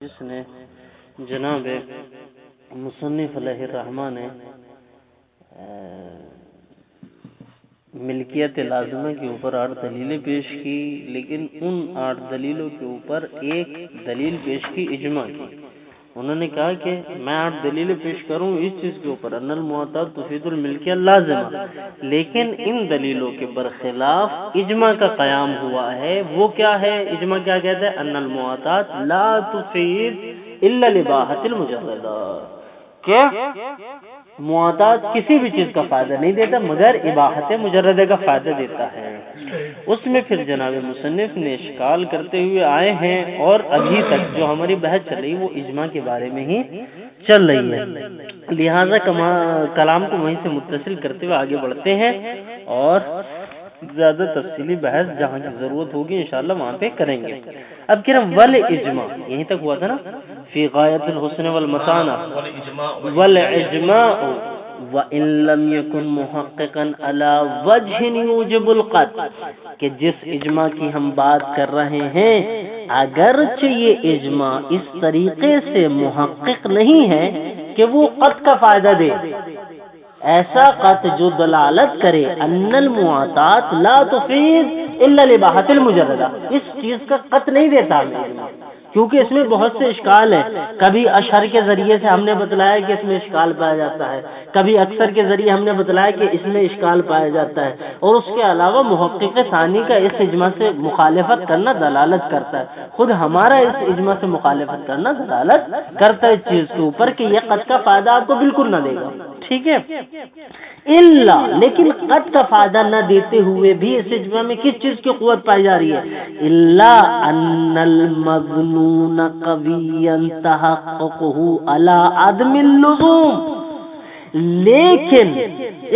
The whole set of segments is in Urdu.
جس نے جناب مصنف علیہ الرحمہ نے ملکیت لازمہ کے اوپر 8 دلیلیں پیش کی، لیکن ان 8 دلیلوں کے اوپر ایک دلیل پیش کی اجماع کی۔ انہوں نے کہا کہ میں 8 دلیلیں پیش کروں اس چیز کے اوپر ان المعطات تفید الملکیہ لازمہ، لیکن ان دلیلوں کے برخلاف اجماع کا قیام ہوا ہے۔ وہ کیا ہے؟ اجماع کیا کہتا ہے؟ ان المعطات لا تفید الا الاباحۃ المجردہ، کہ معطات کسی بھی چیز کا فائدہ نہیں دیتا مگر اباحت مجردہ کا فائدہ دیتا ہے۔ اس میں پھر جناب مصنف نے اشکال کرتے ہوئے آئے ہیں، اور ابھی تک جو ہماری بحث چل رہی وہ اجماع کے بارے میں ہی چل رہی ہے، لہذا کلام کو وہیں سے متصل کرتے ہوئے آگے بڑھتے ہیں، اور زیادہ تفصیلی بحث جہاں کی ضرورت ہوگی انشاءاللہ وہاں پہ کریں گے۔ اب کہہ رہے ہیں والاجماع، یہیں تک ہوا تھا نا، فی غایت الحسن والمتانہ والاجماع وَإِن لَّمْ يَكُن مُحَقِّقًا عَلَى وَجْهٍ يُوجِبُ الْقَطْعَ، کہ جس اجماع کی ہم بات کر رہے ہیں اگرچہ یہ اجماع اس طریقے سے محقق نہیں ہے کہ وہ قطع کا فائدہ دے، ایسا قطع جو دلالت کرے ان المعطات لا تفید الا الاباحۃ المجردہ، اس چیز کا قطع نہیں دیتا ہمیں، کیونکہ اس میں بہت سے اشکال ہیں۔ کبھی اشہر کے ذریعے سے ہم نے بتلایا کہ اس میں اشکال پایا جاتا ہے، کبھی اکثر کے ذریعے ہم نے بتلایا کہ اس میں اشکال پایا جاتا ہے، اور اس کے علاوہ محقق ثانی کا اس اجماع سے مخالفت کرنا دلالت کرتا ہے، خود ہمارا اس اجماع سے مخالفت کرنا دلالت کرتا ہے اس چیز کے اوپر کہ یہ قطع کا فائدہ آپ کو بالکل نہ دے گا، ٹھیک ہے۔ لیکن قطع کا فائدہ نہ دیتے ہوئے بھی اس اجماع میں کس چیز کی قوت پائی جا رہی ہے؟ الا ان المظنون قویا تحققه على عدم اللزوم، لیکن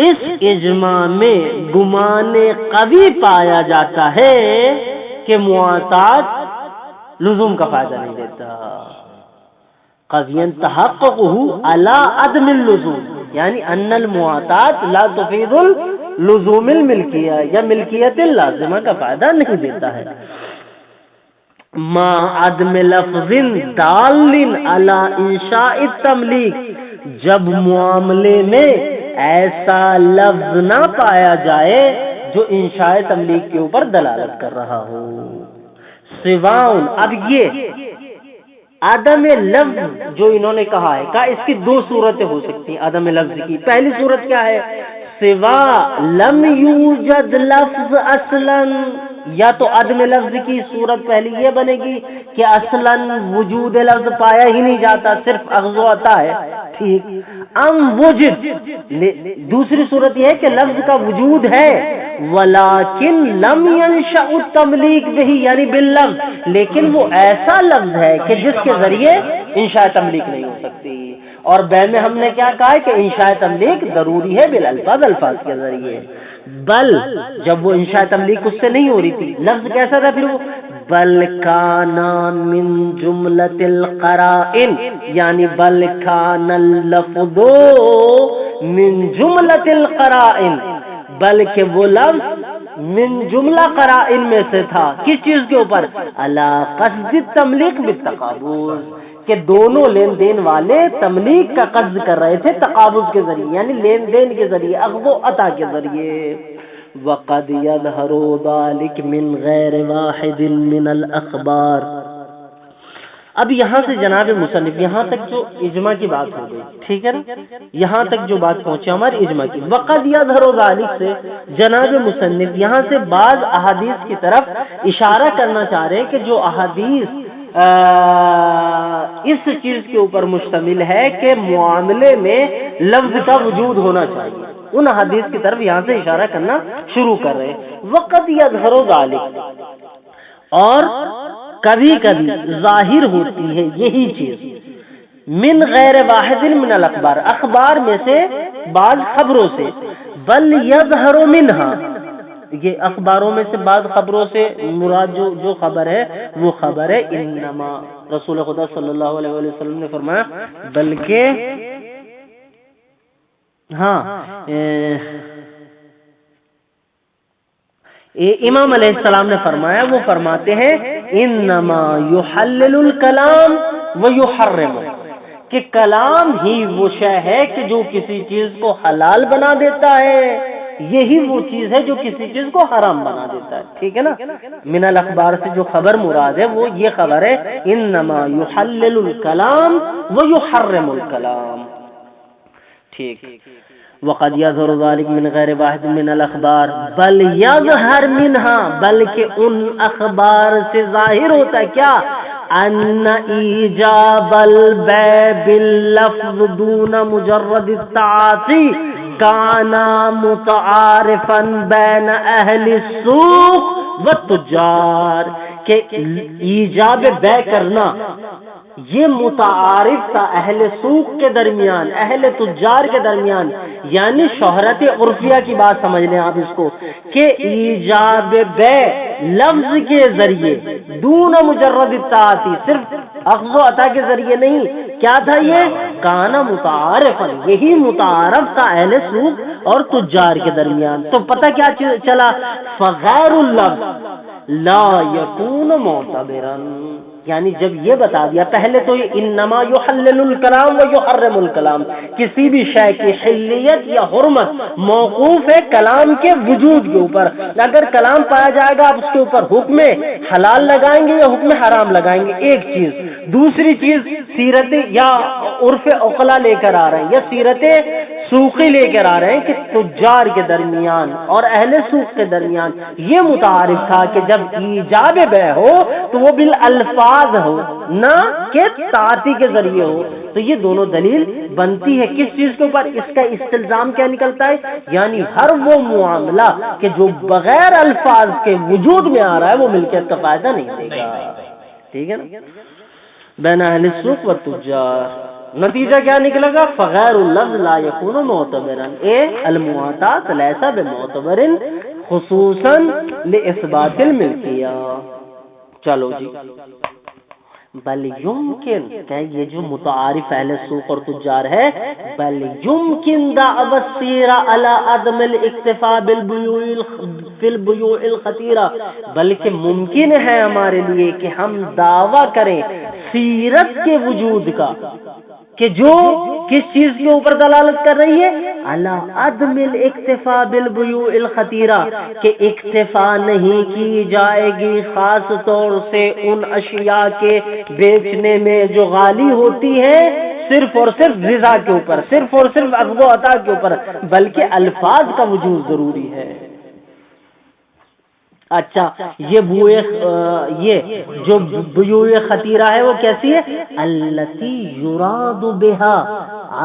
اس اجماع میں گمان قوی پایا جاتا ہے کہ معطات لزوم کا فائدہ نہیں دیتا، قویا تحققه على عدم اللزوم، یعنی ان المعطات لا تفید اللزوم الملکیہ یا ملکیت لازمہ کا فائدہ نہیں دیتا ہے، ما عدم لفظ دال علی انشاء التملیک، جب معاملے میں ایسا لفظ نہ پایا جائے جو انشاء تملیک کے اوپر دلالت کر رہا ہو، سواء، اب یہ عدم لفظ جو انہوں نے کہا ہے، کہ اس کی 2 صورتیں ہو سکتی ہیں عدم لفظ کی۔ پہلی صورت کیا ہے؟ سوا لم یوجد لفظ اصلا، یا تو عدم لفظ کی صورت پہلی یہ بنے گی کہ اصلا وجود لفظ پایا ہی نہیں جاتا، صرف اخذ و عطا ہے، ٹھیک، ام وجد، دوسری صورت یہ ہے کہ لفظ کا وجود ہے ولیکن لم ینشأ التملیک بہ، یعنی باللفظ، لیکن وہ ایسا لفظ ہے کہ جس کے ذریعے انشاء تملیک نہیں ہو سکتی، اور بے میں ہم نے کیا کہا ہے کہ انشاء تملیک ضروری ہے بالالفاظ، الفاظ کے ذریعے، بل جب وہ انشاء تملیک اس سے نہیں ہو رہی تھی، لفظ کیسا تھا پھر وہ؟ بل کانا من جملۃ القرائن، یعنی بل کان اللفظ من جملۃ القرائن، بلکہ وہ لفظ من جملہ قرائن میں سے تھا، کس چیز کے اوپر؟ علی قصد التملیک بالتقابض، کہ دونوں لین دین والے تملیک کا قصد کر رہے تھے تقابض کے ذریعے، یعنی لین دین کے ذریعے، اخذ و عطا کے ذریعے۔ وقد يظهر ذلك من غیر واحد من الاخبار، اب یہاں سے جناب مصنف یہاں تک جو اجماع کی بات ہو گئی، ٹھیک ہے نا، یہاں تک جو بات پہنچی ہماری اجماع کی، وقد يظهر ذلك سے جناب مصنف یہاں سے بعض احادیث کی طرف اشارہ کرنا چاہ رہے ہیں کہ جو احادیث اس چیز کے اوپر مشتمل ہے کہ معاملے میں لفظ کا وجود ہونا چاہیے، ان حدیث کی طرف یہاں سے اشارہ کرنا شروع کر رہے ہیں۔ وقت یظہر ذالک، اور کبھی کبھی ظاہر ہوتی ہے یہی چیز، من غیر واحد من الاخبار، اخبار میں سے بعض خبروں سے، بل یظہر منہا، یہ اخباروں میں سے بعض خبروں سے مراد جو خبر ہے وہ خبر ہے انما، رسول خدا صلی اللہ علیہ وسلم نے فرمایا، بلکہ ہاں امام علیہ السلام نے فرمایا، وہ فرماتے ہیں انما یحلل الکلام ویحرم، کہ کلام ہی وہ شے ہے کہ جو کسی چیز کو حلال بنا دیتا ہے، یہی وہ چیز ہے جو کسی چیز کو حرام بنا دیتا ہے. ٹھیک ہے نا. من الاخبار سے جو خبر مراد ہے وہ یہ خبر ہے انما یحلل الکلام ویحرم الکلام. ٹھیک. وقد يظهر ذلك من غیر واحد من الاخبار، بل يظهر منها، بلکہ ان اخبار سے ظاہر ہوتا ہے کیا، ان ایجاب البیع باللفظ دون مجرد التعاطی کان متعارفا بین اہل السوق والتجار، کہ ایجاب بیع کرنا یہ متعارف تھا اہل سوق کے درمیان، اہل تجار کے درمیان، یعنی شہرت عرفیہ کی بات سمجھ لیں آپ اس کو، کہ ایجاب بیع لفظ کے ذریعے دون مجرد التعاطی، صرف اخذ و عطا کے ذریعے نہیں، کیا تھا یہ، کانا متعارفا، یہی متعارف تھا اہل سوق اور تجار کے درمیان. تو پتہ کیا چلا، فغیر اللفظ لا یکون معتبرا، یعنی جب یہ بتا دیا پہلے تو یہ انما یحلل الکلام و یحرم الکلام، کسی بھی شے کی حلیت یا حرمت موقوف ہے کلام کے وجود کے اوپر. اگر کلام پایا جائے گا آپ اس کے اوپر حکم حلال لگائیں گے یا حکم حرام لگائیں گے، ایک چیز. دوسری چیز سیرت یا عرف عقلا لے کر آ رہے ہیں یا سیرت سوقی لے کر آ رہے ہیں کہ تجار کے درمیان اور اہل سوق کے درمیان یہ متعارف تھا کہ جب ایجاب بیع ہو تو وہ بالالفاظ ہو نہ کہ تعاطی کے ذریعے ہو. تو یہ دونوں دلیل بنتی ہے کس چیز کے اوپر، اس کا استلزام کیا نکلتا ہے، یعنی ہر وہ معاملہ کہ جو بغیر الفاظ کے وجود میں آ رہا ہے وہ ملکیت کا فائدہ نہیں دے گا. ٹھیک ہے نا. بین اہل السوق والتجار، نتیجہ کیا نکلے گا، فغیر اللفظ لا یکون معتبرا، المعاطات لیس بمعتبر خصوصا لاثبات الملکیہ. چلو جی. بل یمکن، کہ یہ جو متعارف اہل سوق اور تجار ہے، بل یمکن دعوی السیرہ علی عدم الاکتفاء فی البیوع الخطیرہ، بلکہ ممکن ہے ہمارے لیے کہ ہم دعویٰ کریں سیرت کے وجود کا، کہ جو کس چیز کے اوپر دلالت کر رہی ہے، علی عدم الاکتفاء بالبیوع الخطیرہ، کہ اکتفا نہیں کی جائے گی خاص طور سے ان اشیاء کے بیچنے میں جو غالی ہوتی ہے صرف اور صرف رضا کے اوپر، صرف اور صرف اخذ و عطا کے اوپر، بلکہ الفاظ کا وجود ضروری ہے. اچھا، یہ جو بیوع خطیرہ ہے وہ کیسی ہے، التی یراد بہا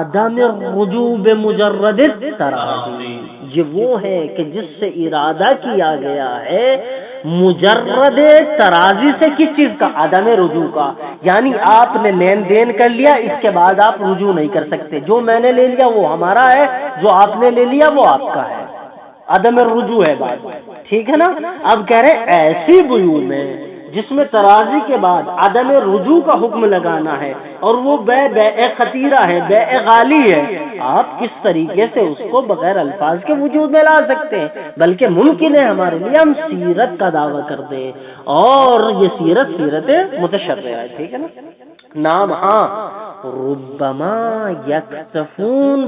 عدم الرجوع بمجرد التراضی، یہ وہ ہے کہ جس سے ارادہ کیا گیا ہے مجرد ترازی سے، کس چیز کا، عدم رجوع کا، یعنی آپ نے لین دین کر لیا اس کے بعد آپ رجوع نہیں کر سکتے، جو میں نے لے لیا وہ ہمارا ہے، جو آپ نے لے لیا وہ آپ کا ہے، عدم الرجوع ہے بات. ٹھیک ہے نا. اب کہہ رہے ایسی بیوع میں جس میں ترازی کے بعد عدم رجوع کا حکم لگانا ہے اور وہ بیع خطیرہ ہے، بیع غالی ہے، آپ کس طریقے سے اس کو بغیر الفاظ کے وجود میں لا سکتے ہیں، بلکہ ممکن ہے ہمارے لیے ہم سیرت کا دعویٰ کر دیں، اور یہ سیرت متشرعہ ہے. ٹھیک ہے نا. نام ہاں، ربما یکتفون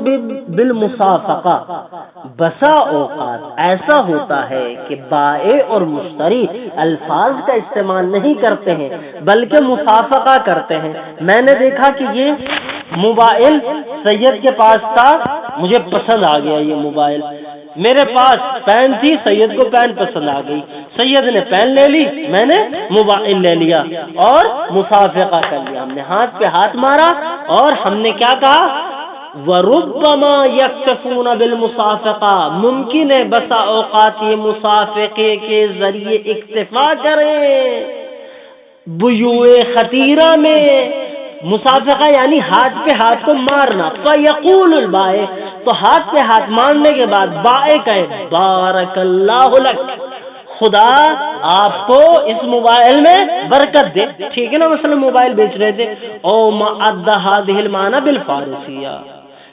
بالمصافقہ، بسا اوقات ایسا ہوتا ہے کہ بائع اور مشتری الفاظ کا استعمال نہیں کرتے ہیں بلکہ مصافقہ کرتے ہیں. میں نے دیکھا کہ یہ موبائل سید کے پاس تھا، مجھے پسند آ گیا یہ موبائل، میرے پاس پین تھی، سید کو پین پسند آ گئی، سید نے پین لے لی، میں نے موبائل لے لیا اور مصافقہ کر لیا. ہم نے ہاتھ پہ ہاتھ مارا اور ہم نے کیا کہا، وَرُبَّمَا يَكْتَفُونَ بِالْمُصَافَقَةِ، ممکن ہے بسا اوقات یہ مصافقے کے ذریعے اکتفا کریں بیوع خطیرہ میں. مصافقہ یعنی ہاتھ پہ ہاتھ کو مارنا. فَيَقُولُ الْبَائِعُ، تو ہاتھ پہ ہاتھ مارنے کے بعد بائع کہے بارک اللہ لک، خدا آپ کو اس موبائل میں برکت دے. ٹھیک ہے نا. مثلا موبائل بیچ رہے تھے، او ما ادى هذه المعنى بالفارسیہ،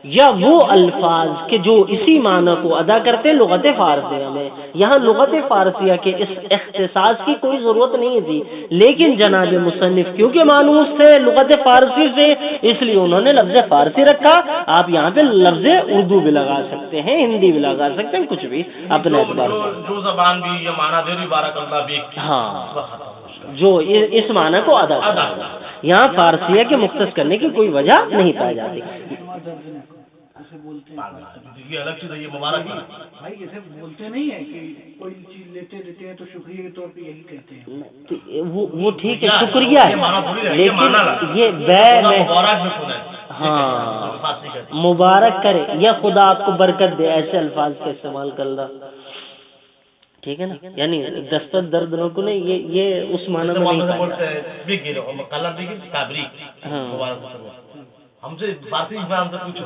یا وہ الفاظ کہ جو اسی معنی کو ادا کرتے ہیں لغت فارسیہ میں. یہاں لغت فارسیہ کے اس اختصاص کی کوئی ضرورت نہیں تھی، لیکن جناب مصنف کیونکہ مانوس تھے لغت فارسی سے، اس لیے انہوں نے لفظ فارسی رکھا. آپ یہاں پہ لفظ اردو بھی لگا سکتے ہیں، ہندی بھی لگا سکتے ہیں، کچھ بھی اپنے اعتبار سے، جو زبان بھی یہ معنی دے رہی بارک اللہ بھی، ہاں جو اس معنی کو ادا کرتا ہے. یہاں فارسیہ کے مختص کرنے کی کوئی وجہ نہیں پائی جاتی. یہ الگ چیز ہے، یہ مبارک بھائی ایسے بولتے نہیں ہے کہ کوئی چیز لیتے دیتے ہیں تو شکریہ کے طور پہ یہی کہتے ہیں. وہ ٹھیک ہے، شکریہ ہے، لیکن یہ بے میں ہاں مبارک کرے یا خدا آپ کو برکت دے، ایسے الفاظ کا استعمال کر رہا، ٹھیک ہے نا. یعنی دستت درد کو نہیں، یہ اس معنی میں نہیں ہم سے فارسی میں ہم سے کچھ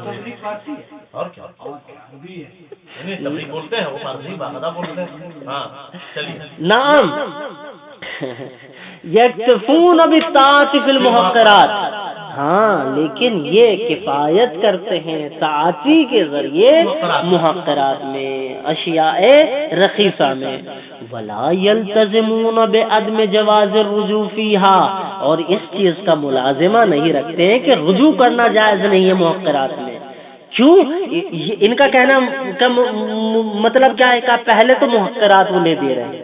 اور کیا تبلیغ بولتے ہیں، وہ فارسی باقاعدہ بولتے ہیں. ہاں چلیے. نعم یکتفون بالطاعت فی المحقرات، ہاں لیکن یہ کفایت کرتے ہیں طاعتی کے ذریعے محقرات میں، اشیاء رخیصہ میں. ولا یلتزمون بعدم جواز الرجوع فیہا، اور اس چیز کا ملازمہ نہیں رکھتے ہیں کہ رجوع کرنا جائز نہیں ہے محقرات میں. کیوں؟ ان کا کہنا کا مطلب کیا ہے کہ پہلے تو محقرات وہ لے دے رہے ہیں،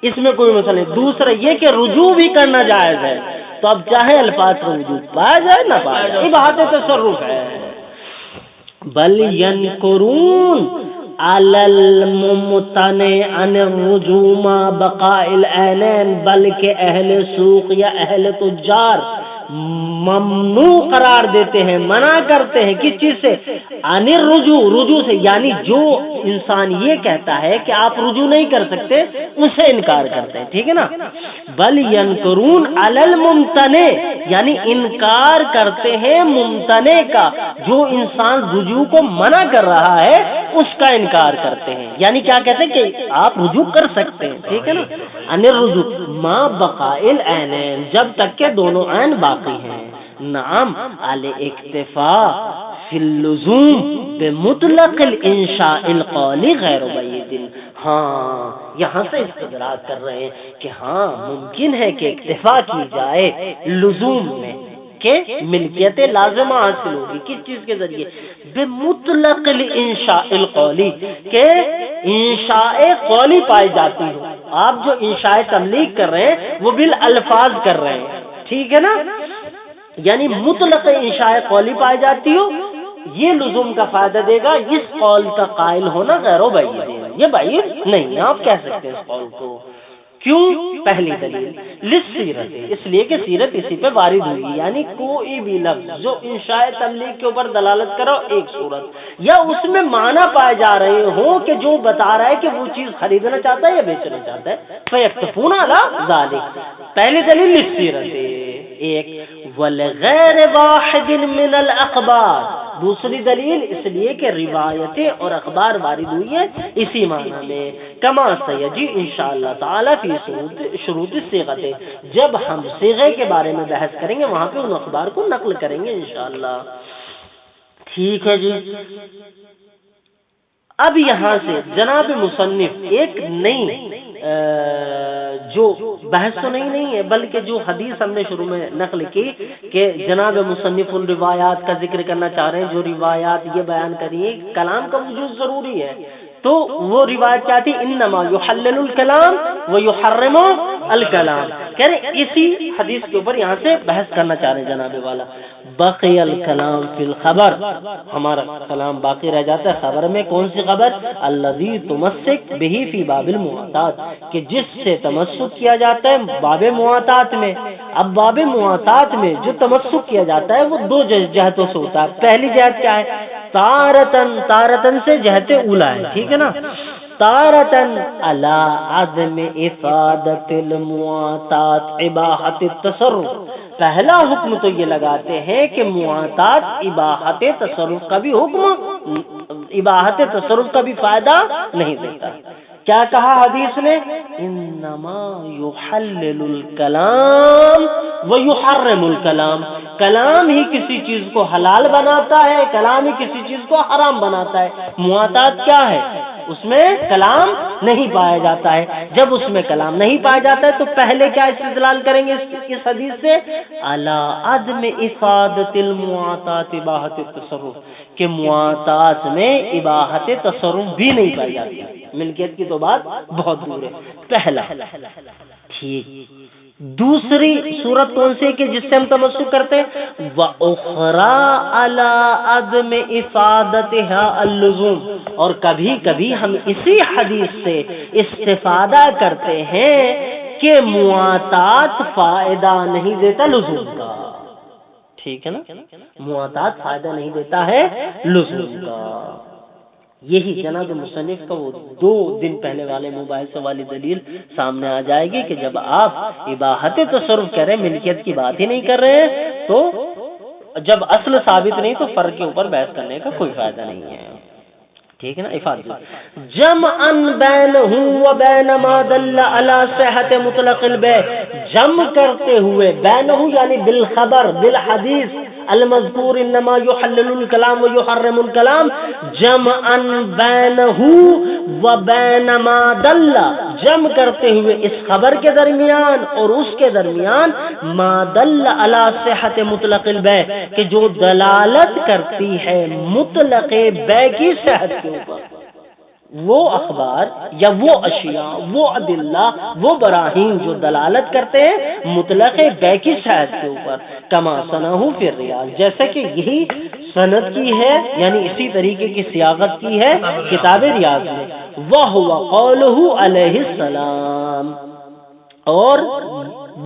اس میں کوئی مسئلہ نہیں. دوسرا یہ کہ رجوع بھی کرنا جائز ہے، تو اب چاہے الفاظ کا وجود پایا جائے نہ پایا جائے، یہ بات تصرف ہے. بل ینکرون علی الممتنع عن الرجوع مع بقاء العینین، بلکہ اہل سوق یا اہل تجار ممنوع قرار دیتے ہیں، منع کرتے ہیں کس چیز سے؟ عن الرجوع، رجوع سے. یعنی جو انسان یہ کہتا ہے کہ آپ رجوع نہیں کر سکتے، اس سے انکار کرتے ہیں، ٹھیک ہے نا. بل ینکرون علی الممتنع، یعنی انکار کرتے ہیں ممتنع کا، جو انسان رجوع کو منع کر رہا ہے اس کا انکار کرتے ہیں. یعنی کیا کہتے ہیں کہ آپ رجوع کر سکتے ہیں، ٹھیک ہے نا. عن الرجوع ما بقاء العینین، جب تک کہ دونوں عین باقی ہیں. نعم علی اکتفا فی اللزوم بمطلق الانشاء القولی غیر بعید. ہاں یہاں سے استدراک کر رہے ہیں کہ ہاں ممکن ہے کہ اکتفا کی جائے لزوم میں کہ ملکیت لازمہ حاصل ہوگی کس چیز کے ذریعے؟ بمطلق الانشاء القولی، کہ انشاء قولی پائی جاتی ہو. آپ جو انشاء تملیغ کر رہے ہیں وہ بالالفاظ کر رہے ہیں، ٹھیک ہے نا. یعنی مطلق انشاء قولی پائی جاتی ہو، یہ لزوم کا فائدہ دے گا. اس قول کا قائل ہونا غیر بعید ہے، یہ بعید نہیں، آپ کہہ سکتے ہیں اس قول کو. کیوں؟ پہلی دلیل للسیرت، اس لیے کہ سیرت اسی پہ وارد ہوگی. یعنی کوئی بھی لفظ جو انشاء تملیغ کے اوپر دلالت کرو ایک صورت، یا اس میں معنی پائے جا رہے ہوں کہ جو بتا رہا ہے کہ وہ چیز خریدنا چاہتا ہے یا بیچنا چاہتا ہے، فیکتفون علی ذالک. پہلی دلیل للسیرت ایک، والغیر واحد من الاخبار. دوسری دلیل اس لیے کہ روایتیں اور اخبار وارد ہوئی ہیں اسی معنی میں. کما سیجی انشاءاللہ تعالی فی شروط الصیغۃ، جب ہم صیغے کے بارے میں بحث کریں گے وہاں پہ ان اخبار کو نقل کریں گے انشاءاللہ. ٹھیک ہے جی. اب یہاں سے جناب مصنف ایک نئی جو بحث تو نہیں ہے بلکہ جو حدیث ہم نے شروع میں نقل کی کہ جناب مصنف الروایات کا ذکر کرنا چاہ رہے ہیں، جو روایات یہ بیان کری ہیں کلام کا وجود ضروری ہے. تو وہ روایت کیا تھی؟ انما یحلل الکلام ویحرم الکلام. کہہ رہے اسی حدیث کے اوپر یہاں سے بحث کرنا چاہ رہے ہیں جناب والا. بقی الکلام فی الخبر، ہمارا کلام باقی رہ جاتا ہے خبر میں. کون سی خبر؟ الذی تمسک بہ فی باب المواتات، کہ جس سے تمسک کیا جاتا ہے باب مواتات میں. اب باب مواتات میں جو تمسک کیا جاتا ہے وہ دو جہتوں سے ہوتا ہے. پہلی جہت کیا ہے؟ تارتن سے جہت اولا ہے، ٹھیک ہے نا. تارتن علی عدم افادت المواتات اباحت التصرف. پہلا حکم تو یہ لگاتے ہیں کہ مواتات اباحت تصرف کا بھی حکم، اباحت تصرف کا بھی فائدہ نہیں دیتا. کیا کہا حدیث نے؟ انما یحلل الکلام وَيُحَرِّمُ الْكَلَامَ، کلام ہی کسی چیز کو حلال بناتا ہے، کلام ہی کسی چیز کو حرام بناتا ہے۔ مواتات کیا ہے؟ اس میں کلام نہیں پایا جاتا ہے۔ جب اس میں کلام نہیں پایا جاتا ہے تو پہلے کیا استدلال کریں گے اس حدیث سے؟ علی عدم افادۃ المعاطات اباحۃ التصرف، کہ معاطات میں اباحت تصرف بھی نہیں پائی جاتی، ملکیت کی تو بات بہت دور ہے۔ پہلا ٹھیک۔ دوسری صورت کون سی کہ جس سے ہم تمسک کرتے ہیں؟ وَأُخْرَى عَلَىٰ عَدْمِ إِفَادَتِهَا اللُّزُومِ، اور کبھی کبھی ہم اسی حدیث سے استفادہ کرتے ہیں کہ معاطات فائدہ نہیں دیتا لزوم کا، ٹھیک ہے نا، معاطات فائدہ نہیں دیتا ہے لزوم کا۔ یہی جناب مصنف کا وہ 2 دن پہلے والے مباحثے والی دلیل سامنے آ جائے گی کہ جب آپ اباحت تصرف کر رہے ہیں، ملکیت کی بات ہی نہیں کر رہے ہیں، تو جب اصل ثابت نہیں تو فرق کے اوپر بحث کرنے کا کوئی فائدہ نہیں ہے، ٹھیک ہے نا۔ افادت جمعا بینہ و بین ما دل علی صحت مطلق البیع، جمع کرتے ہوئے، بینہ یعنی بالخبر بالحدیث المذکور انما یحلل الکلام ویحرم الکلام، جمعا بینہ و بین ما دل، جمع کرتے ہوئے اس خبر کے درمیان اور اس کے درمیان ما دل علی صحت مطلق البیع، کہ جو دلالت کرتی ہے مطلق بیع کی صحت کے اوپر، وہ اخبار یا وہ اشیاء، وہ ادلہ، وہ براہین جو دلالت کرتے ہیں مطلق بیع کی صحت کے اوپر، کما صنعہ فی الریاض، جیسا کہ یہی سند کی ہے، یعنی اسی طریقے کی سیاغت کی ہے کتاب ریاض میں، وَهُوَ قَوْلُهُ علیہ السلام، اور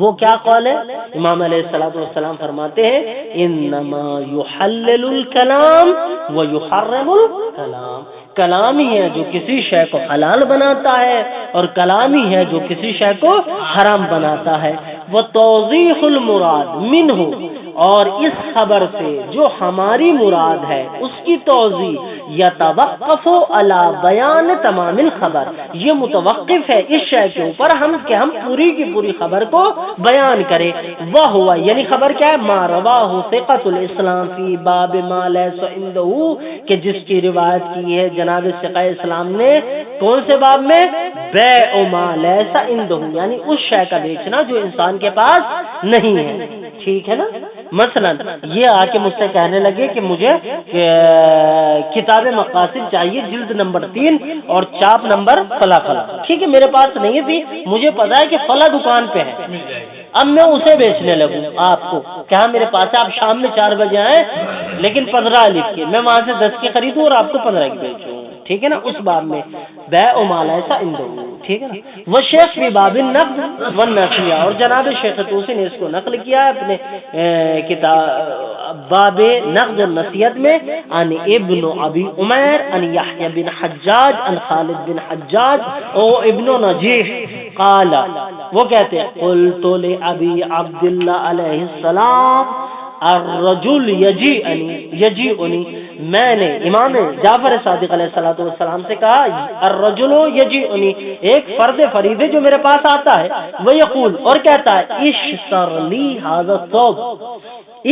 وہ کیا قول ہے؟ امام علیہ السلام فرماتے ہیں انما یحلل الکلام ویحرم الکلام، کلام ہی ہے جو کسی شے کو حلال بناتا ہے اور کلام ہی ہے جو کسی شے کو حرام بناتا ہے۔ وتوضیح المراد منہ، اور اس خبر سے جو ہماری مراد ہے اس کی توضیح، یتوقف علی بیان تمام الخبر، یہ متوقف ہے اس شے کے اوپر کہ ہم پوری کی پوری خبر کو بیان کریں۔ وہ ہوا یعنی خبر کیا ہے؟ ما رواہ ثقۃ الاسلام فی باب ما لیس عنده، کہ جس کی روایت کی ہے جناب ثقہ اسلام نے کون سے باب میں؟ بیع ما لیس عنده، یعنی اس شے کا بیچنا جو انسان کے پاس نہیں ہے، ٹھیک ہے نا۔ مثلا یہ آ کے مجھ سے کہنے لگے کہ مجھے کتاب مقاصد چاہیے جلد نمبر 3 اور چاپ نمبر فلاں فلاں، ٹھیک ہے، میرے پاس نہیں تھی، مجھے پتا ہے کہ فلاں دکان پہ ہے، اب میں اسے بیچنے لگوں آپ کو، کہا میرے پاس آپ شام میں 4 بجے آئیں لیکن 15 لکھ کے، میں وہاں سے 10 کی خریدوں اور آپ کو 15 کی بیچوں، ٹھیک ہے نا، اس باب میں بیع ما لیس عنده، ٹھیک ہے نا۔ وہ شیخ بھی باب النقد والنسیہ، اور جناب شیخ طوسی نے اس کو نقل کیا ہے اپنے کتاب باب نقد النسیت میں، ان ابن ابی عمیر ان یحیی بن حجاج ان خالد بن حجاج او ابن نجیح قال، وہ کہتے ہیں قلت لابی عبداللہ علیہ السلام الرجل یجیئنی، میں نے امام جعفر صادق علیہ السلام سے کہا الرجل یجیئنی، ایک فرد فرید ہے جو میرے پاس آتا ہے، وہ یقول، اور کہتا ہے اشتر لی ھذا الثوب،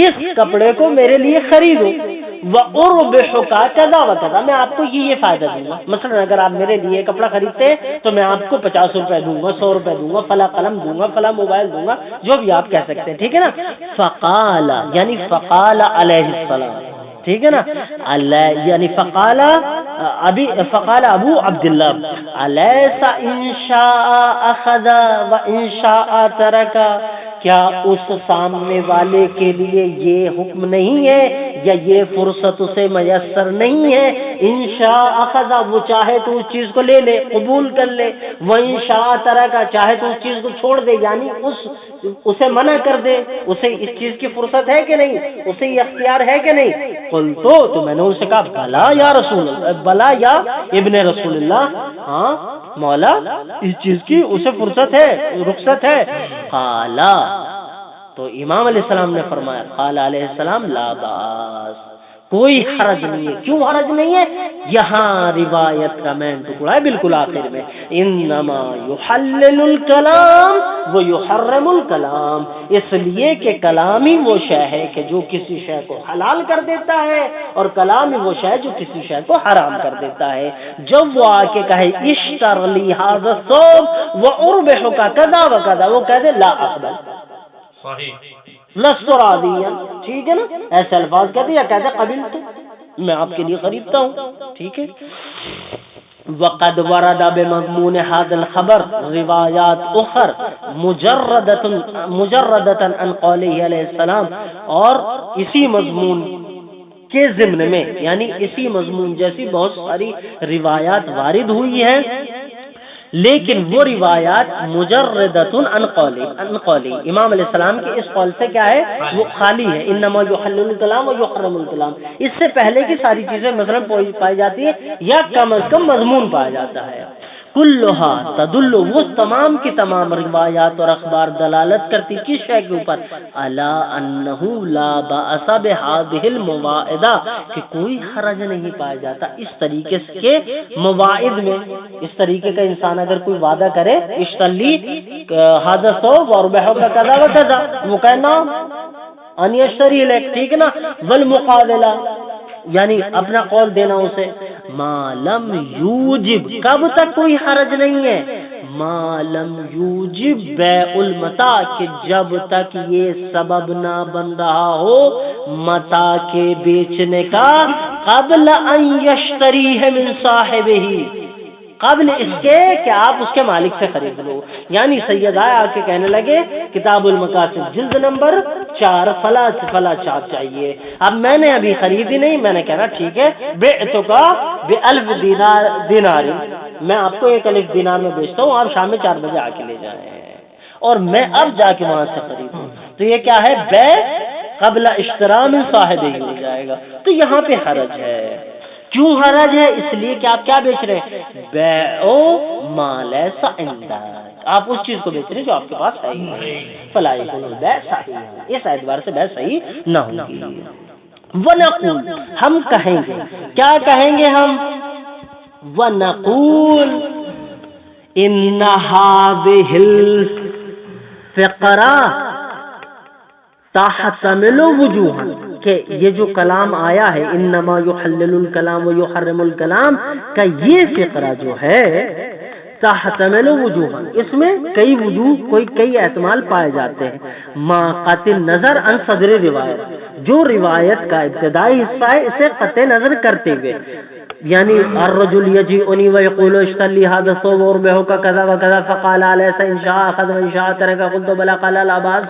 اس کپڑے کو میرے لیے خریدو، وَأُرْبِحُكَ كَذَا وَكَذَا، میں آپ کو یہ فائدہ دوں گا، مثلا اگر آپ میرے لیے کپڑا خریدتے ہیں تو میں آپ کو 50 روپے دوں گا، 100 روپے دوں گا، فلاں قلم دوں گا، فلاں موبائل دوں گا، جو بھی آپ کہہ سکتے ہیں، ٹھیک ہے نا۔ فقال یعنی فقال علیہ السلام، ٹھیک ہے نا، یعنی فقال ابو عبداللہ الیس ان شاء اخذ و ان شاء ترک، کیا اس سامنے والے کے لیے یہ حکم نہیں ہے یا یہ فرصت اسے میسر نہیں ہے؟ انشاء اخذ، وہ چاہے تو اس چیز کو لے لے، قبول کر لے، وہ انشاء ترک، چاہے تو اس چیز کو چھوڑ دے، یعنی اسے منع کر دے، اسے اس چیز کی فرصت ہے کہ نہیں، اسے یہ اختیار ہے کہ نہیں؟ قلت، تو میں نے اسے کہا بلا یا رسول اللہ، بلا یا ابن رسول اللہ، ہاں مولا اس چیز کی اسے فرصت ہے، رخصت ہے۔ قالا، تو امام علیہ السلام نے فرمایا، قال علیہ السلام لا باس، کوئی حرج نہیں ہے. کیوں حرج نہیں ہے؟ یہاں روایت کا مین ٹکڑا ہے بالکل آخر میں، انما یحلل الکلام و یحرم الکلام، اس لیے کہ کلام ہی وہ شے ہے کہ جو کسی شے کو حلال کر دیتا ہے، اور کلام ہی وہ شے جو کسی شے کو حرام کر دیتا ہے. جب وہ آ کے کہے اشتر لی ھذا الثوب واربحک کذا وکذا، وہ کہہ دے لا اقبل، صحیح، لست راضیا، ٹھیک ہے نا، ایسے الفاظ کہتے یا کہتے قبل تو میں آپ کے لیے خریدتا ہوں، ٹھیک ہے. وقد ورد بمضمون هذا الخبر روایات اخر مجردة عن قوله علیہ السلام، اور اسی مضمون کے ضمن میں یعنی اسی مضمون جیسی بہت ساری روایات وارد ہوئی ہیں، لیکن وہ روایات مجردۃ عن قولی، امام علیہ السلام کے اس قول سے کیا ہے، وہ خالی ہے. انما یحلل الکلام و یحرم الکلام، اس سے پہلے کی ساری چیزیں مثلا پائی جاتی ہے یا کم از کم مضمون پایا جاتا ہے. کلھا تدل، وہ تمام کی تمام روایات اور اخبار دلالت کرتی کس شے کے اوپر، الا انہ لا باس بہذہ المواعظ، کہ کوئی حرج نہیں پایا جاتا اس طریقے کے مواعظ میں. اس طریقے کا انسان اگر کوئی وعدہ کرے اشتلی ھذا الثوب واربحک کذا وکذا، وہ کہنا ان یشتری لک، ٹھیک ہے نا، والمقابلہ یعنی اپنا قول دینا اسے، ما لم یوجب، کب تک کوئی حرج نہیں ہے، ما لم یوجب بیع المتاع، کہ جب تک یہ سبب نہ بن رہا ہو متاع کے بیچنے کا، قبل ان یشتریہ من صاحبہ، قبل اس کے کہ آپ اس کے مالک سے خرید لو. یعنی سید آ کے کہنے لگے کتاب المقاصد جلد نمبر 4 فلا فلا چاپ چاہیے، اب میں نے ابھی خریدی نہیں، میں نے کہنا ٹھیک ہے بعتک ب1000 دینار، میں آپ کو 1000 دینار میں بیچتا ہوں، آپ شام میں 4 بجے آ کے لے جائیں، اور میں اب جا کے وہاں سے خریدوں. تو یہ کیا ہے، بیع قبل اشتراء من صاحبہ ہو جائے گا. تو یہاں پہ حرج ہے. کیوں حرج ہے؟ اس لیے کہ آپ کیا بیچ رہے ہیں، بیع ما لیس عندک، آپ اس چیز کو بیچ رہے ہیں جو آپ کے پاس ہے ہی، فلا یکون البیع صحیحا، اس اعتبار سے بیع صحیح نہ ہوگی. ونقول، ہم کہیں گے، کیا کہیں گے ہم، ونقول ان هذه الفقرہ تحتمل وجوہا، کہ یہ جو کلام آیا ہے انما یحلل الکلام و یحرم الکلام کا یہ فقرہ جو ہے تحتمل وجوہا، اس میں کئی وجوہ کئی احتمال پائے جاتے ہیں. ما قطع نظر عن صدر روایت، جو روایت کا ابتدائی حصہ ہے اسے قطع نظر کرتے ہوئے، یعنی الرجل یجیئنی ویقول اشتر لی ھذا الثوب واربحک کذا وکذا فقال الیس ان شاء اخذ وان شاء ترک، قلت بلا، قال لا باس.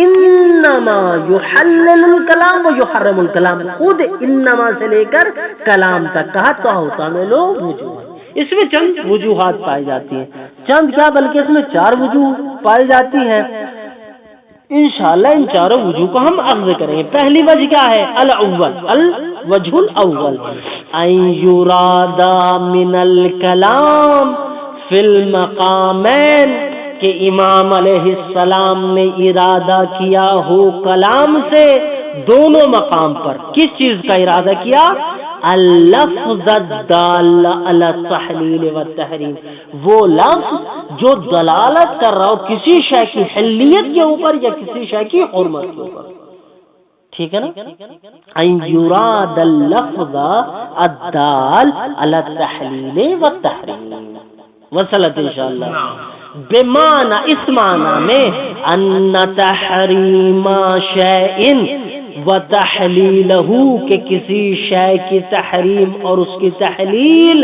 انما یحلل الکلام و یحرم الکلام، خود انما سے لے کر کلام تک کہا تو تحتمل وجوہ، اس میں چند وجوہات پائی جاتی ہیں، چند کیا بلکہ اس میں 4 وجوہ پائی جاتی ہیں. انشاءاللہ ان چاروں وجوہ کو ہم اخذ کریں گے. پہلی وجہ کیا ہے، الوجہ الاول ان یراد من الکلام فی المقامین، کہ امام علیہ السلام نے ارادہ کیا ہو کلام سے دونوں مقام پر. کس چیز کا ارادہ کیا، اللفظ الدال علی التحلیل والتحریم، وہ لفظ جو دلالت کر رہا ہو کسی شے کی حلیت کے اوپر یا کسی شے کی حرمت کے اوپر، ٹھیک ہے نا. ان یراد اللفظ الدال علی التحلیل والتحریم، وصلت انشاءاللہ. بمعنی، اس معنی میں، ان تحریم شیء وتحلیلہ، کہ کسی شے کی تحریم اور اس کی تحلیل،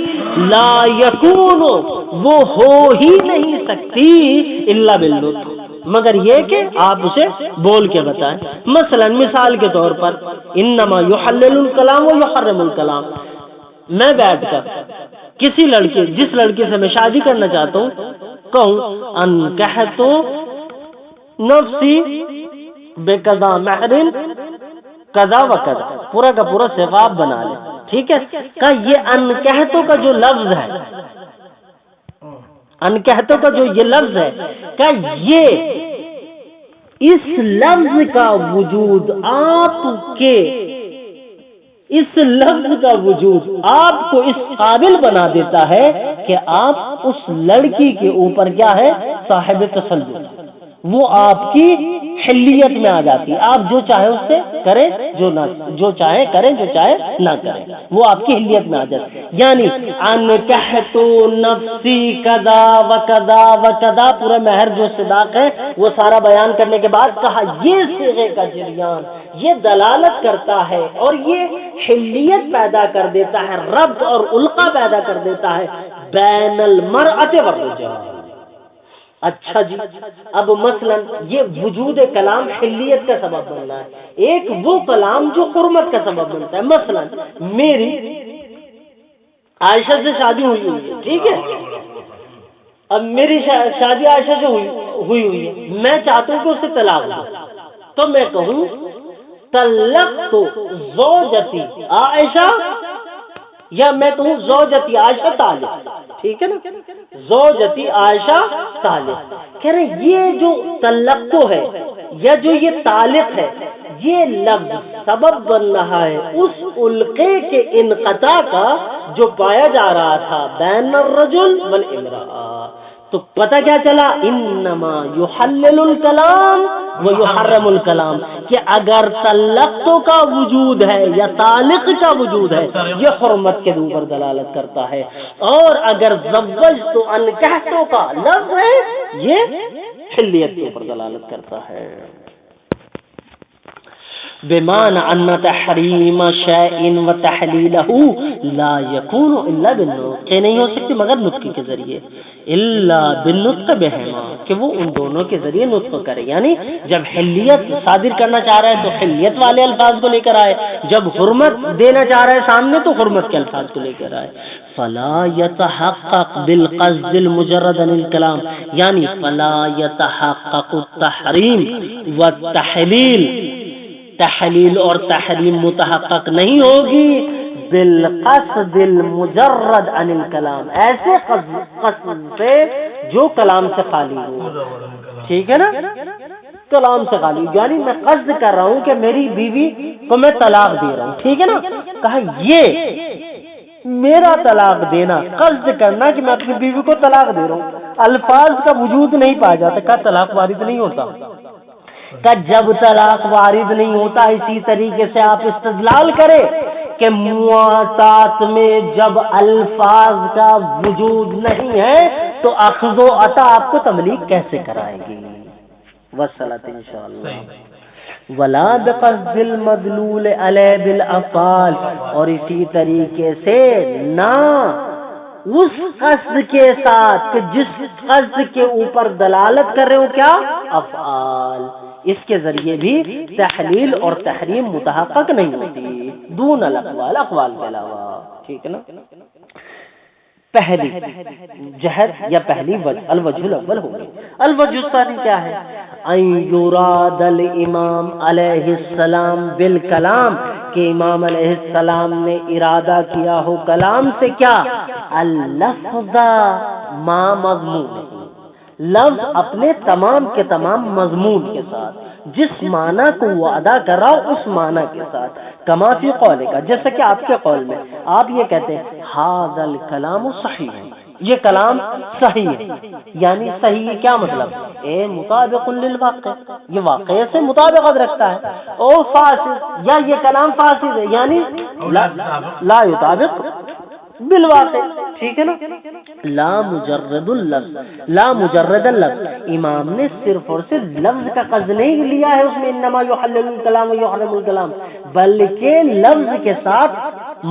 لا یکون، وہ ہو ہی نہیں سکتی، الا باللطف، مگر یہ کہ آپ اسے بول کے بتائیں. مثلا مثال کے طور پر، انما یحلل الکلام و یحرم الکلام، میں بیٹھ کر کسی لڑکی، جس لڑکی سے میں شادی کرنا چاہتا ہوں، کہوں انکحت نفسی بقضاء مہر کذا و کذا، پورا کا پورا صیغہ آپ بنا لیں، ٹھیک ہے. کہ یہ انکحتوں کا جو لفظ ہے، انکحتوں کا جو یہ لفظ ہے، کہ یہ اس لفظ کا وجود آپ کے اس لفظ کا وجود آپ کو اس قابل بنا دیتا ہے کہ آپ اس لڑکی کے اوپر کیا ہے صاحب تسلط، وہ آپ کی حلیت میں آ جاتی ہے، آپ جو چاہے اس سے کریں، جو چاہے کریں، جو چاہے نہ کریں، وہ آپ کی حلیت میں آ جاتی ہے۔ یعنی انکحت نفسی کذا و کذا و کذا، پورا مہر جو صداق ہے وہ سارا بیان کرنے کے بعد کہا یہ صیغے کا جریان یہ دلالت کرتا ہے اور یہ حلیت پیدا کر دیتا ہے، ربط اور القا پیدا کر دیتا ہے بین المرأۃ والرجال۔ اچھا جی، اب مثلا یہ وجود کلام حلیت کا سبب بن رہا ہے، ایک وہ کلام جو حرمت کا سبب بنتا ہے۔ مثلا میری عائشہ سے شادی ہوئی ہے، ٹھیک ہے، اب میری شادی عائشہ سے ہوئی ہے، میں چاہتا ہوں کہ اسے طلاق دو، تو میں کہوں طلقت زوجتی عائشہ، یا میں کہوں زوجتی عائشہ طالق، ٹھیک ہے نا، زوجتی عائشہ طالق، کہہ رہے یہ جو طلقت ہے یا جو یہ طالق ہے یہ لفظ سبب بن رہا ہے اس علقے کے انقطاع کا جو پایا جا رہا تھا بین الرجل والامرأہ۔ تو پتہ کیا چلا، انما یحلل الکلام و یحرم الکلام، کہ اگر طلقت کا وجود ہے یا طالق کا وجود ہے یہ حرمت کے اوپر دلالت کرتا ہے، اور اگر زوجت انکحت کا لفظ ہے یہ حلیت کے اوپر دلالت کرتا ہے۔ بمعنى ان تحریم شيء وتحلیلہ لا يكون الا بالنطق، نہیں ہو سکتی مگر نطق کے ذریعے، الا بالنطق بہما، کہ وہ ان دونوں کے ذریعے نطق کرے، یعنی جب حلیت صادر کرنا چاہ رہا ہے تو حلیت والے الفاظ کو لے کر آئے، جب حرمت دینا چاہ رہا ہے سامنے تو حرمت کے الفاظ کو لے کر آئے۔ فلا يتحقق بالقصد المجرد عن الكلام، یعنی فلا يتحقق التحریم والتحلیل، تحلیل اور تحریم متحقق نہیں ہوگی بالقصد المجرد عن الکلام، ایسے قصد سے جو کلام سے خالی ہو، ٹھیک ہے نا، کلام سے خالی، یعنی میں قصد کر رہا ہوں کہ میری بیوی کو میں طلاق دے رہا ہوں، ٹھیک ہے نا، کہا یہ میرا طلاق دینا، قصد کرنا کہ میں اپنی بیوی کو طلاق دے رہا ہوں، الفاظ کا وجود نہیں پایا جاتا، کہا طلاق وارد نہیں ہوتا، کہ جب طلاق وارد نہیں ہوتا اسی طریقے سے آپ استدلال کریں کہ معاطات میں جب الفاظ کا وجود نہیں ہے تو اخذ و عطا آپ کو تملیغ کیسے کرائے گی؟ والصلاۃ انشاءاللہ ولا بقصد المدلول علیہ بالافعال، اور اسی طریقے سے نہ اس قصد کے ساتھ کہ جس قصد کے اوپر دلالت کر رہے ہو کیا افعال، اس کے ذریعے بھی تحلیل اور تحریم متحقق نہیں ہوتی دون الاقوال، اقوال کے علاوہ، ٹھیک ہے نا۔ پہلی جہت یا پہلی وجہ الوجہ الاول ہوگی۔ الوجہ الثانی کیا ہے؟ ان یراد الامام علیہ السلام بالکلام، کہ امام علیہ السلام نے ارادہ کیا ہو کلام سے کیا، اللفظ ما مضمون، لفظ اپنے تمام کے تمام مضمون کے ساتھ، جس معنی کو وہ ادا کر رہا ہو اس معنی کے ساتھ، کما فی قول کا، جیسا کہ آپ کے قول میں آپ یہ کہتے ہیں ھذا الکلام صحیح ہے، یہ کلام صحیح ہے، یعنی صحیح کیا مطلب، مطابق للواقع، یہ واقعے سے مطابقت رکھتا ہے، اور فاسد، یا یہ کلام فاسد ہے، یعنی لا یطابق بالواقع، ٹھیک ہے نا۔ لا مجرد اللفظ، لا مجرد اللفظ، امام نے صرف اور صرف لفظ کا قصد نہیں لیا ہے اس میں انما یحلل الکلام و یحرم الکلام، بلکہ لفظ کے ساتھ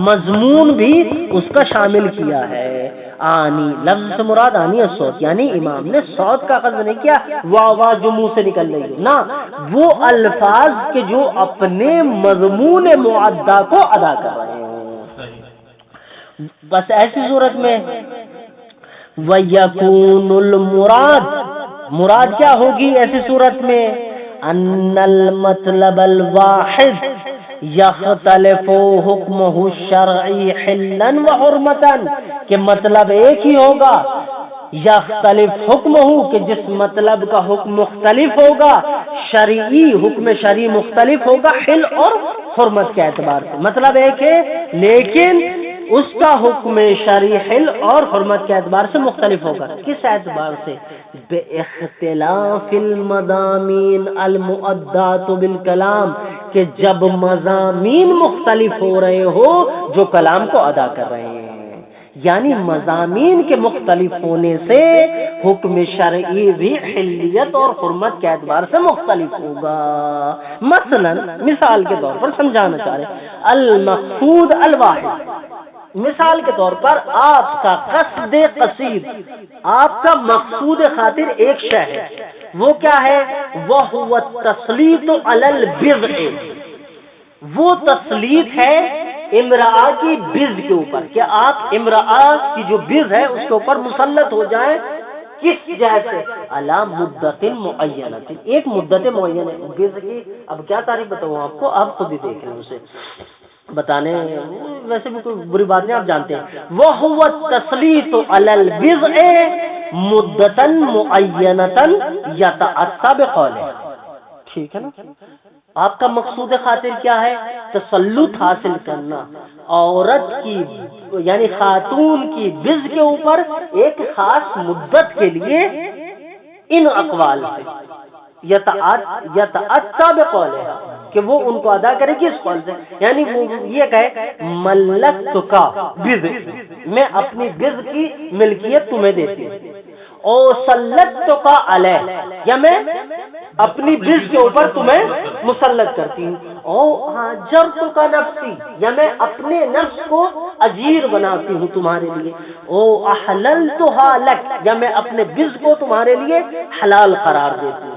مضمون بھی اس کا شامل کیا ہے۔ آنی، لفظ سے مراد آنی الصوت، یعنی امام نے صوت کا قصد نہیں کیا واہ واہ جو منہ سے نکل رہی ہے، نہ، وہ الفاظ کے جو اپنے مضمون معدہ کو ادا کر رہے ہیں۔ بس ایسی صورت میں وَيَكُونُ الْمُرَاد، مراد کیا ہوگی ایسی صورت میں، أَنَّ الْمَطْلَبَ الْوَاحِدِ يَخْتَلِفُ حُكْمُهُ الشَّرْعِي حِلًّا وَحُرْمَةً، کہ مطلب ایک ہی ہوگا یختلف حکمہ کہ جس مطلب کا حکم مختلف ہوگا، شرعی حکم شرعی مختلف ہوگا حل اور حرمت کے اعتبار سے، مطلب ایک ہے لیکن اس کا حکم شرعی حل اور حرمت کے اعتبار سے مختلف ہوگا۔ کس اعتبار سے؟ بے اختلاف المضامین المؤدات بالکلام، کہ جب مضامین مختلف ہو رہے ہو جو کلام کو ادا کر رہے ہیں، یعنی مضامین کے مختلف ہونے سے حکم شرعی بھی حلیت اور حرمت کے اعتبار سے مختلف ہوگا۔ مثلا مثال کے طور پر سمجھانا چاہ رہے ہیں، المقصود الواحد، مثال کے طور پر آپ کا قصد قصید، آپ کا مقصود خاطر ایک شے ہے، وہ کیا ہے؟ وَهُوَ التَّسْلِيطُ عَلَى الْبِضْعِ، وہ تسلیط ہے امرأہ کی بز کے اوپر، کہ آپ امرأہ کی جو بز ہے اس کے اوپر مسلط ہو جائیں۔ کس جیسے؟ علی مدت معینہ، ایک مدت معینہ بز کی۔ اب کیا تعریف بتاؤں آپ کو، آپ خود ہی دیکھ لیں، اسے بتانے ویسے بھی کوئی بری بات نہیں، آپ جانتے ہیں۔ وَهُوَ التَّسْلِيطُ عَلَى الْبِضْعِ مُدَّةً مُعَيَّنَةً يَتَأَتَّى بِقَوْلِهِ، ٹھیک ہے نا؟ آپ کا مقصود خاطر کیا ہے؟ تسلط حاصل کرنا عورت کی یعنی خاتون کی بز کے اوپر ایک خاص مدت کے لیے ان اقوال سے، یتأتی بقولها، کہ وہ ان کو ادا کرے گی اس قول سے، یعنی وہ یہ کہے ملکت کا بز، میں اپنی بز کی ملکیت تمہیں دیتی ہوں، اور سلطت کا علیہ، یا میں اپنی بز کے اوپر تمہیں مسلط کرتی ہوں، او حاجرت کا نفسی، یا میں اپنے نفس کو اجیر بناتی ہوں تمہارے لیے، او احللتها لک، یا میں اپنے بز کو تمہارے لیے حلال قرار دیتی ہوں۔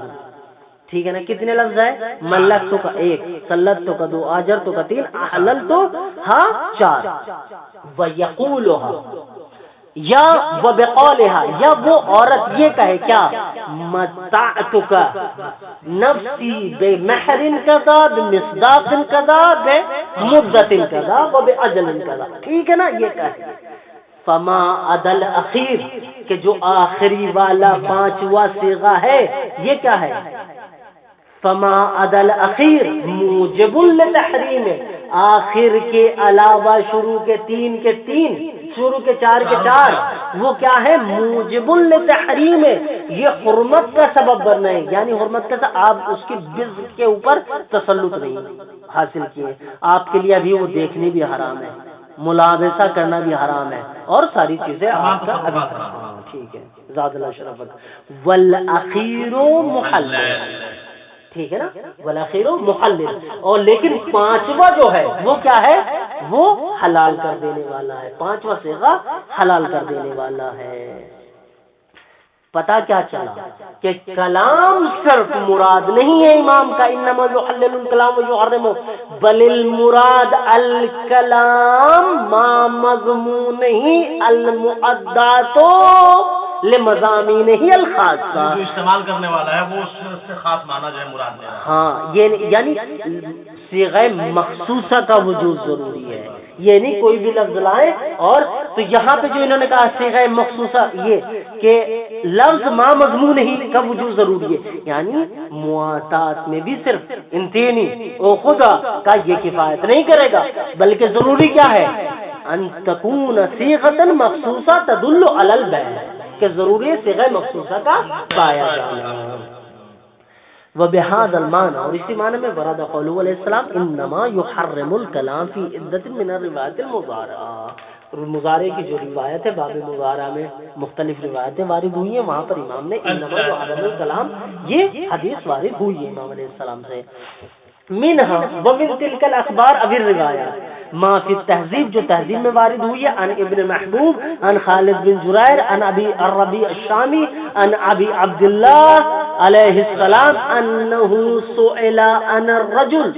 ٹھیک ہے نا؟ کتنے لفظ ہے؟ ملکت کا ایک، سلطت کا دو، آجرت کا تین، احللتها چار، ویقولها یا وبقولها، یا وہ عورت یہ کہے کیا؟ متعتک نفسی بمہر کذا بمصداق کذا بمدت کذا وباجل کذا، ٹھیک ہے نا؟ یہ کہے فما عدل اخیر، کہ جو آخری والا پانچواں صیغہ ہے یہ کیا ہے؟ فما عدل اخیر موجب للتحریم، آخر کے علاوہ شروع کے تین کے تین، شروع کے چار کے چار، وہ کیا ہے؟ موجب للتحریم، یہ حرمت کا سبب بننا ہے، یعنی حرمت کا سبب، آپ اس کی بز کے اوپر تسلط نہیں حاصل کیے، آپ کے لیے ابھی وہ دیکھنی بھی حرام ہے، ملابسہ کرنا بھی حرام ہے، اور ساری چیزیں آپ کا ابھی حرام، ٹھیک ہے؟ زاد اللہ شرفت۔ والأخیر محلل، ٹھیک ہے نا؟ والآخر محلل، اور لیکن پانچواں جو ہے وہ کیا ہے؟ وہ حلال کر دینے والا ہے، پانچواں صیغہ حلال کر دینے والا ہے۔ پتہ کیا چلا کہ کلام صرف مراد نہیں ہے امام کا، انما یحلل الکلام ویحرم، بل المراد الکلام ما مضمونہ المؤدات لمضامین ہی الخاصہ، جو استعمال کرنے والا ہے وہ اس سے خاص معنی جو ہے مراد لے رہا ہے۔ ہاں، یہ یعنی صیغہ مخصوصہ کا وجود ضروری ہے، یہ نہیں کوئی بھی لفظ لائے۔ اور تو یہاں پہ جو انہوں نے کہا صیغہ مخصوصہ، یہ کہ لفظ ما مضمون ہی کا وجود ضروری ہے، یعنی مواطات میں بھی صرف انتینی او خدا کا یہ کفایت نہیں کرے گا، بلکہ ضروری کیا ہے؟ ان تکون صیغۃ مخصوصہ تدل علی البیان، کہ ضروری ہے صیغہ مخصوصہ کا پایا جانا۔ وبهذا المعنى، اور اسی معنی میں ورد قوله علیہ السلام انما يحرم الكلام في عدة من الروایات المضارعہ، مضارع کی جو روایت ہے باب مضارع میں مختلف روایتیں وارد ہوئی ہیں، وہاں پر امام نے انما يحرم الكلام یہ حدیث وارد ہوئی ہے امام علیہ السلام سے۔ منها ومن تلك الاخبار اب الروایات ما فی التہذیب، جو تہذیب میں وارد ہوئی ہے، عن ابن محبوب عن خالد بن جریر عن ابی الربیع الشامی عن ابی عبداللہ علیہ السلام انہ سئل عن الرجل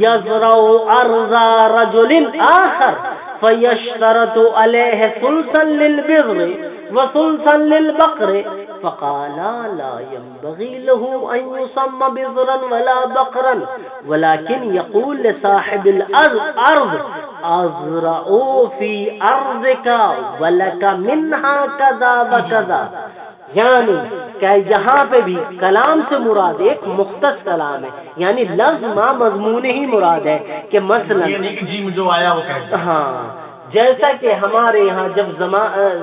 یزرع ارض رجل آخر فیشترط علیہ ثلثا للبر وثلثا للبقر فقال لا ينبغي له أن يسمى بذرا ولا بقرا ولكن يقول لصاحب الأرض ازرعو فی ارضک ولک منہا کذا و کذا، یعنی کہ یہاں پہ بھی کلام سے مراد ایک مختص کلام ہے، یعنی لفظ ما مضمون ہی مراد ہے کہ مثلا جی جو آیا وہ کہہ، ہاں جیسا کہ ہمارے یہاں جب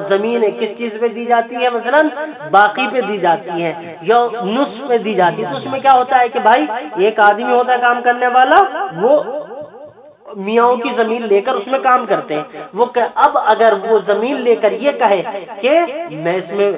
زمین کس چیز پہ دی جاتی ہے، مثلا باقی پہ دی جاتی ہے یا نصف پہ دی جاتی ہے، تو اس میں کیا ہوتا ہے کہ بھائی ایک آدمی ہوتا ہے کام کرنے والا، وہ میاں کی زمین لے کر اس میں کام کرتے ہیں، وہ اب اگر وہ زمین لے کر یہ کہے کہ میں اس میں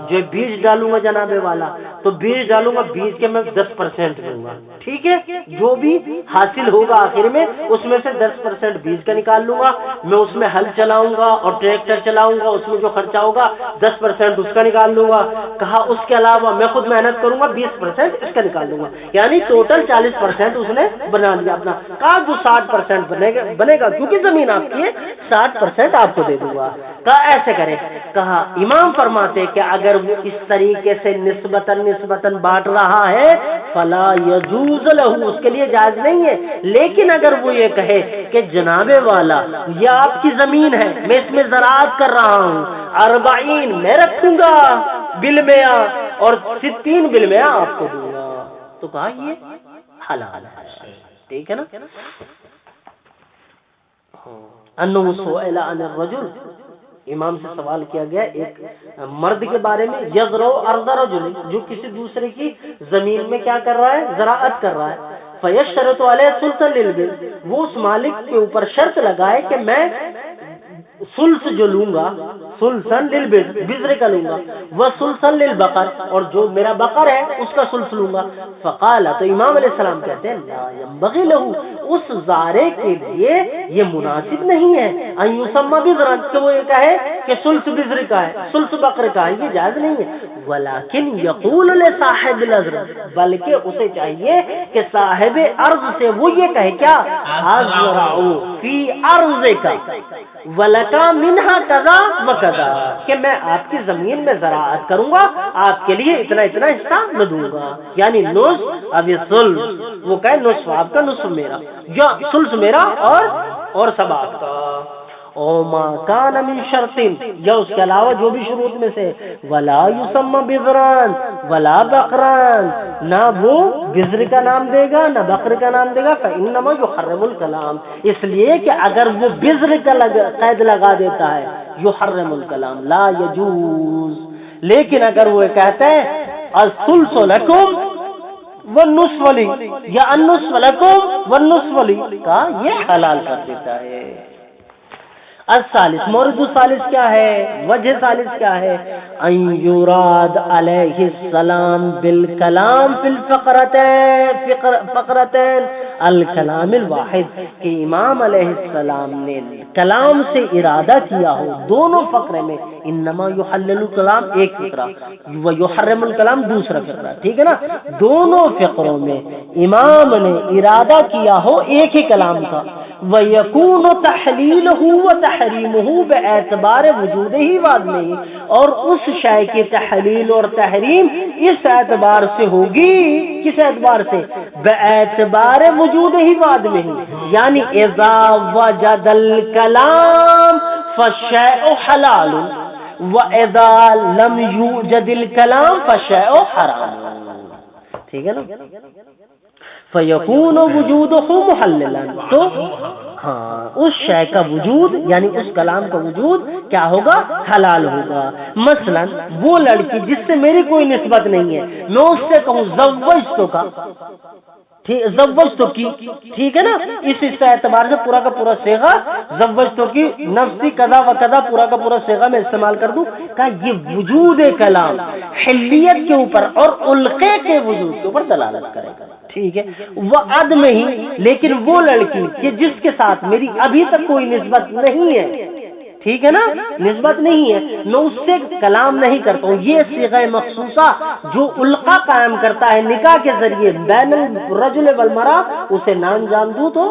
جو بیج ڈالوں گا جناب والا، تو بیج ڈالوں گا، بیج کے میں 10% دوں گا، ٹھیک ہے، جو بھی حاصل ہوگا آخر میں اس میں سے 10% بیج کا نکال لوں گا، میں اس میں ہل چلاؤں گا اور ٹریکٹر چلاؤں گا، اس میں جو خرچہ ہوگا 10% اس کا نکال لوں گا، کہا اس کے علاوہ میں خود محنت کروں گا 20% اس کا نکال لوں گا، یعنی ٹوٹل 40% اس نے بنا لیا اپنا، کہا جو 60% بنے گا کیونکہ زمین آپ کی ہے، 60% آپ کو دے دوں گا، کہا ایسے کرے، کہا امام فرماتے کہ اگر وہ اس طریقے سے نسبتاً بانٹ رہا ہے فلا یجوز لہ، اس کے لیے جائز نہیں ہے، لیکن اگر وہ یہ کہے کہ جناب والا یہ آپ کی زمین ہے، میں اس میں زراعت کر رہا ہوں، 40 میں رکھوں گا بالمیا اور 60 بالمیا آپ کو دوں گا، تو کہا یہ حلال ہے، ٹھیک ہے نا۔ انه سئل عن الرجل، امام سے سوال کیا گیا ایک مرد کے بارے میں، یزرع ارض رجل، جو کسی دوسرے کی زمین میں کیا کر رہا ہے، زراعت کر رہا ہے، فیشترط علیہ ثلثا للبذر، وہ اس مالک کے اوپر شرط لگائے کہ میں ثلث جو لوں گا، ثلثا للبذر، بذر کا لوں گا، وثلثا للبقر، اور جو میرا بقر ہے اس کا ثلث لوں گا، فقال، تو امام علیہ السلام کہتے ہیں لا ينبغي له، اس زارے کے لیے یہ مناسب نہیں ہے، ان یسمى بذرا، کہ وہ یہ کہے کہ ثلث بذر کا ہے، ثلث بقر کا ہے، یہ جائز نہیں ہے، ولكن يقول لصاحب الارض، بلکہ اسے چاہیے کہ صاحب ارض سے وہ یہ کہے کیا، ازرع فی ارضک ولک منہا کذا و کذا، کہ میں آپ کی زمین میں زراعت کروں گا، آپ کے لیے اتنا اتنا حصہ میں دوں گا، یعنی نصف اب ثلث، وہ کہے نصف آپ کا نصف میرا، یا ثلث میرا اور سب آپ کا، او ما کان من شرط، یا اس کے علاوہ جو بھی شروط میں سے، ولا یسمى بذران ولا بقران، نہ وہ بذر کا نام دے گا نہ بقر کا نام دے گا، فانما یحرم الکلام، اس لیے کہ اگر وہ بذر کا قید لگا دیتا ہے یحرم الکلام لا یجوز، لیکن اگر وہ کہتا ہے الثلث لکم والنصف لی، یا النصف لکم والنصف لی، کا یہ حلال کر دیتا ہے۔ الثالث، مورد الثالث کیا ہے، وجہ ثالث کیا ہے، ان یراد علیہ السلام بالکلام فی الفقرتین الکلام الواحد، کہ امام علیہ السلام نے کلام سے ارادہ کیا ہو دونوں فقرے میں، انما یحلل الکلام ایک فقرہ و یحرم الکلام دوسرا فقرہ، ٹھیک ہے نا، دونوں فقروں میں امام نے ارادہ کیا ہو ایک ہی کلام کا، وَيَكُونُ تَحْلِيلُهُ وَتَحْرِيمُهُ بِاعْتِبَارِ وُجُودِهِ وَعَدْمِهِ، اور اس شے کی تحلیل اور تحریم اس اعتبار سے ہوگی، کس اعتبار سے، باعتبار وجودِهِ وَعَدْمِهِ، یعنی اذا وجد الکلام فالشیء حلال واذا لم یوجد الکلام فالشیء حرام، ٹھیک ہے نا، فَيَكُونُ وُجُودُهُ مُحَلِّلًا، تو ہاں اس شے کا وجود یعنی اس کلام کا وجود کیا ہوگا، حلال ہوگا۔ مثلا وہ لڑکی جس سے میری کوئی نسبت نہیں ہے، میں اس سے کہوں زوجتو کا، زوجتو کی، ٹھیک ہے نا، اس اعتبار سے پورا کا پورا صیغہ زوجتو کی نفسی قضا و قضا پورا کا پورا صیغہ میں استعمال کر دوں، کہ یہ وجود کلام حلیت کے اوپر اور علقے کے وجود کے اوپر دلالت کرے گا، ٹھیک ہے، وہ عدم ہی، لیکن وہ لڑکی کہ جس کے ساتھ میری ابھی تک کوئی نسبت نہیں ہے، ٹھیک ہے نا، نسبت نہیں ہے، میں اس سے کلام نہیں کرتا ہوں، یہ صیغہ مخصوصہ جو علقہ قائم کرتا ہے نکاح کے ذریعے بین الرجل والمرأہ، اسے نہ انجام دوں تو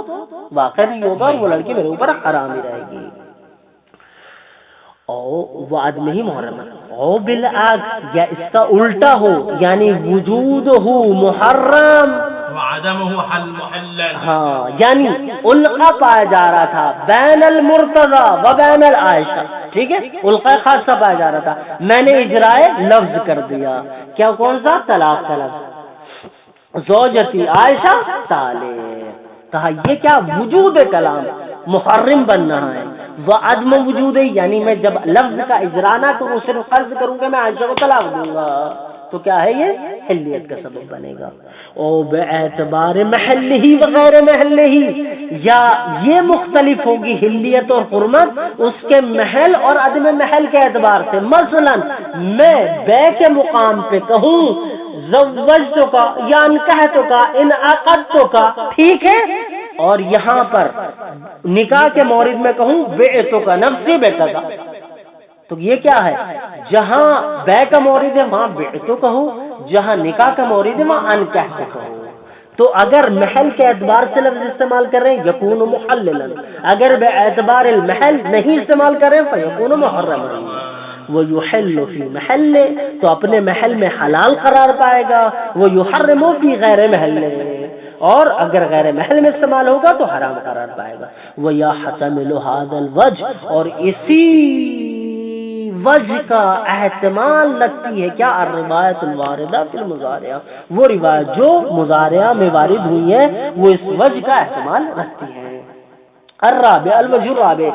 واقع نہیں ہوگا، اور وہ لڑکی میرے اوپر حرام ہی رہے گی، او وہ آدمی ہی محرم ہے، او بالعکس، یا اس کا الٹا ہو، یعنی وجود ہو محرم وعدمه حل محلا. ہاں یعنی القا پایا جا رہا تھا بین المرتضی و بین العائشہ، ٹھیک ہے، القا خاصہ پایا جا رہا تھا، میں نے اجرائے لفظ کر دیا، کیا کون سا؟ طلاق کا لفظ، زوجتی عائشہ طالق، کہا یہ کیا وجود کلام محرم بن رہا ہے، وعدم وجود ہے یعنی میں جب لفظ کا اجرا نہ کروں، صرف قرض کروں کہ میں عائشہ کو طلاق دوں گا تو کیا ہے یہ حلیت کا سبب بنے گا، او باعتبار محل ہی وغیر محل ہی، یا یہ مختلف ہوگی حلیت اور حرمت اس کے محل اور عدم محل کے اعتبار سے، مثلا میں بے کے مقام پہ کہوں زوجتو کا یا انکحتو کا انعقدتو کا، ٹھیک ہے، اور یہاں پر نکاح کے مورد میں کہوں بعتو کا نفسی بیٹا کا، تو یہ کیا ہے؟ جہاں بے کا مورد ہے وہاں بعتو کہو، جہاں نکاح کا مورد ہے وہاں انکحتو کہو، تو اگر محل کے اعتبار سے لفظ استعمال کر رہے ہیں یکون محللا، اگر بے اعتبار المحل نہیں استعمال کر رہے ہیں فیکون محرما، وَيُحِلُّ فِي مَحَلِّ تو اپنے محل میں حلال قرار پائے گا، وَيُحَرِّمُ فِي غَيْرِ مَحَلِّ اور اگر غیر محل میں استعمال ہوگا تو حرام قرار پائے گا، وَيَحْتَمِلُ هَذَا الْوَجْهُ اور اسی وجہ کا احتمال رکھتی ہے کیا؟ الروایت الواردہ فی المضارع، وہ روایت جو مضارعہ میں وارد ہوئی ہے وہ اس وجہ کا احتمال رکھتی ہے۔ الرابع الوجہ الرابع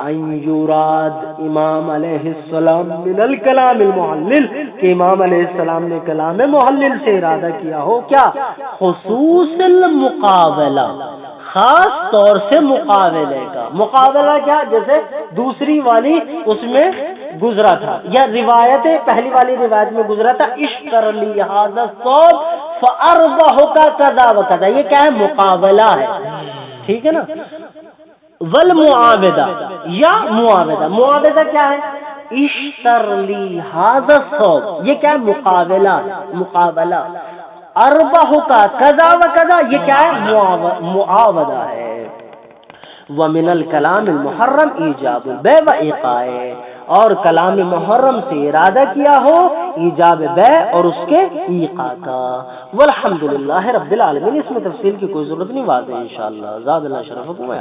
ان یراد امام علیہ السلام من الکلام المحلل کہ امام علیہ السلام نے کلام محلل سے ارادہ کیا ہو کیا؟ خصوص المقابلہ، خاص طور سے مقابلے کا، مقابلہ کیا؟ جیسے دوسری والی اس میں گزرا تھا یا روایت پہلی والی روایت میں گزرا تھا اشتر لی ھذا الثوب فاربحک کذا وکذا، یہ کیا ہے؟ مقابلہ ہے، ٹھیک ہے نا۔ والمعاوضہ یا معاوضہ، معاوضہ کیا ہے؟ اشتر لی ھذا الثوب، یہ کیا ہے؟ مقابلہ، مقابلہ۔ اربحک کذا وکذا، یہ کیا ہے؟ معاوضہ ہے۔ ومن الکلام المحرم ایجاب البیع و ایقاع، اور کلام محرم سے ارادہ کیا ہو ایجاب بیع اور اس کے ایقاع کا۔ والحمدللہ رب العالمین، اس میں تفصیل کی کوئی ضرورت نہیں، واضح انشاءاللہ۔ زاد اللہ شرفکم۔